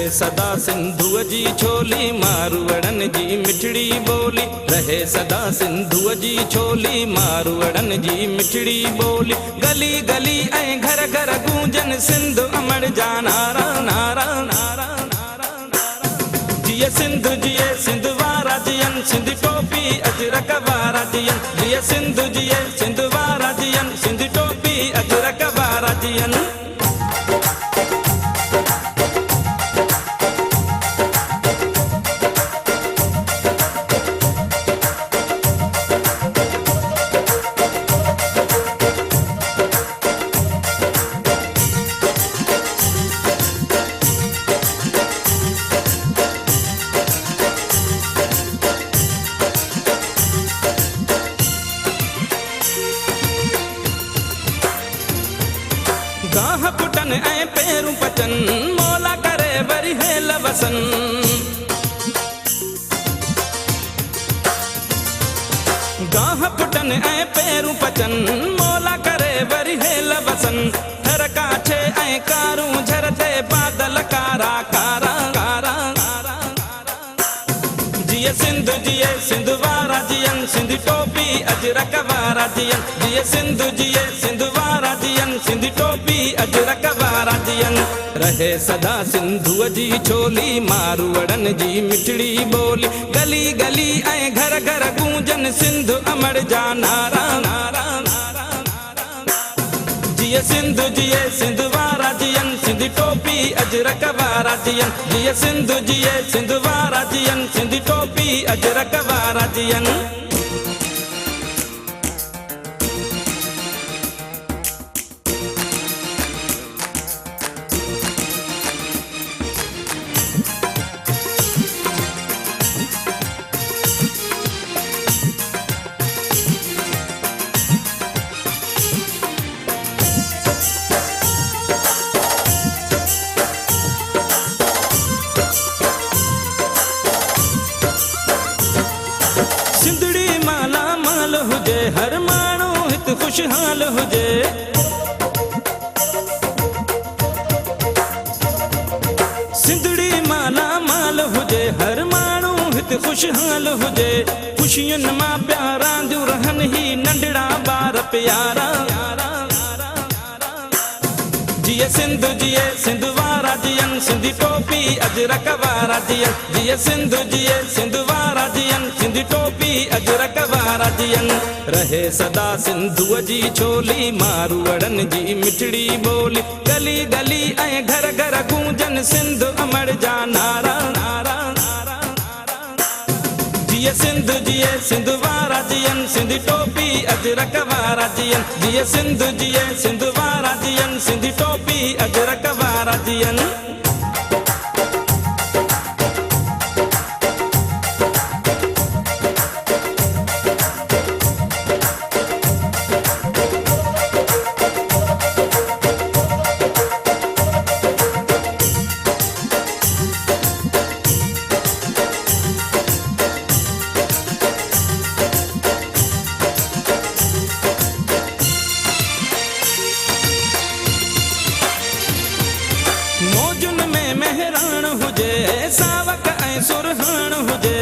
रहे सदा सिंधुअ जी छोली मारवड़न जी मिठड़ी बोली। रहे सदा सिंधुअ जी छोली मारवड़न जी मिठड़ी बोली। गली गली ऐं घर घर गूंजन सिंध अमर जा नारा नारा नारा नारा नारा। जिए सिंध जिए सिंध वारा जियन सिंध टोपी अजरक वारा जियन। जिए सिंध जिए सिंध वारा जियन सिंध टोपी अजरक वारा जियन। गाह पुटन ऐं पेरूं पचन मौला करे वरी हेल वसन। गाह पुटन ऐं पेरूं पचन मौला करे वरी हेल वसन। थर काछे ऐं कारूं झरते बादल कारा कारा कारा कारा। जिए सिंध जिए सिंध वारा जियन सिंध टोपी अजरक वारा जियन। जिए सिंध जिए सिंध वारा जियन सिंध टोपी अजरक वारा जियन। रहे सदा सिंधुअ जी छोली मारवड़न जी मिठड़ी बोली। गली गली ऐं घर घर गूंजन सिंध अमर जा नारा नारा नारा नारा। जिए सिंध जिए सिंध वारा जियन सिंध टोपी अजरक वारा जियन। जिए सिंध जिए सिंध वारा जियन सिंध टोपी अजरक वारा जियन। सिंधड़ी माला माल हुजे हर माण्हू हित खुशहाल हुजे। सिंधड़ी माला माल हुजे हर माण्हू हित खुशहाल हुजे। खुशियुनि मां प्यारा दियूं रहन ही नंढड़ा ॿार प्यारा। जिए सिंध जिए सिंध वारा जियन सिंध टोपी अजरक वारा जियन। जिए सिंध जिए सिंध वारा जियन सिंध टोपी अजरक वारा जियन। रहे सदा सिंधुअ जी छोली मारवड़न जी मिठड़ी बोली। गली गली ऐं घर घर गूंजन सिंध अमर जा नारा नारा नारा नारा। जिए सिंध जिए सिंध वारा जियन सिंध टोपी अजरक वारा जियन। जिए सिंध जिए सिंध वारा जियन सिंध टोपी अजरक वारा जियन। मौजुन में मेहरान हुजे सावक ऐं सुरहान हुजे।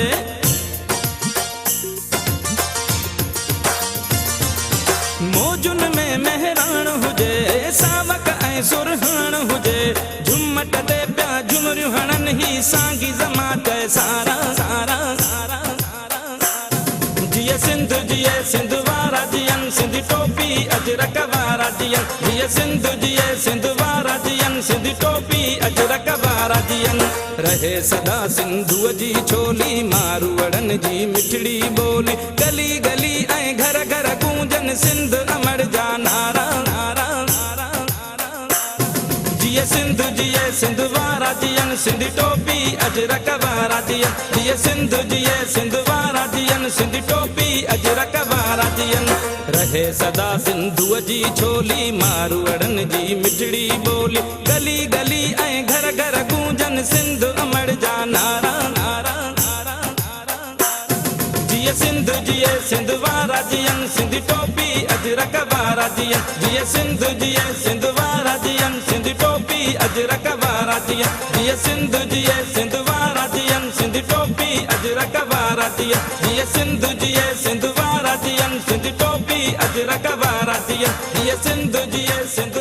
मौजुन में मेहरान हुजे सावक ऐं सुरहान हुजे। झुमट ते पिया झुमरियूं हणन ही सांगी जमात सारा सारा सारा सारा। जिए सिंध जिए सिंध वारा जियन सिंध टोपी अजरक वारा जियन। जिए सिंध जिए सिंध वारा जियन सिंध टोपी अजरक वारा जियन। रहे सदा सिंधुअ जी छोली मारवड़न जी मिठड़ी बोली। गली गली ऐं घर घर गूंजन सिंध अमर जा नारा नारा नारा नारा। जिए सिंध जिए सिंध वारा जियन सिंध टोपी अजरक वारा जियन। जिए सिंध जिए सिंध वारा जियन सिंध टोपी अजरक वारा जियन। रहे सदा सिंधुअ जी छोली मारवड़न जी मिठड़ी बोली। गली गली ऐं घर घर गूंजन सिंध अमर जा नारा नारा नारा नारा। जिए सिंध जिए सिंध वारा जियन सिंध टोपी अजरक वारा जियन। जिए सिंध जिए सिंध वारा जियन सिंध टोपी अजरक वारा थियन जीअं सिंध जीअ सिंध वारा थियन सिंध टोपी अजरक वारा थियन जीअं सिंध जीअ सिंध वारा थियन सिंध टोपी अजरक वारा थियन जीअं सिंध जीअ सिंध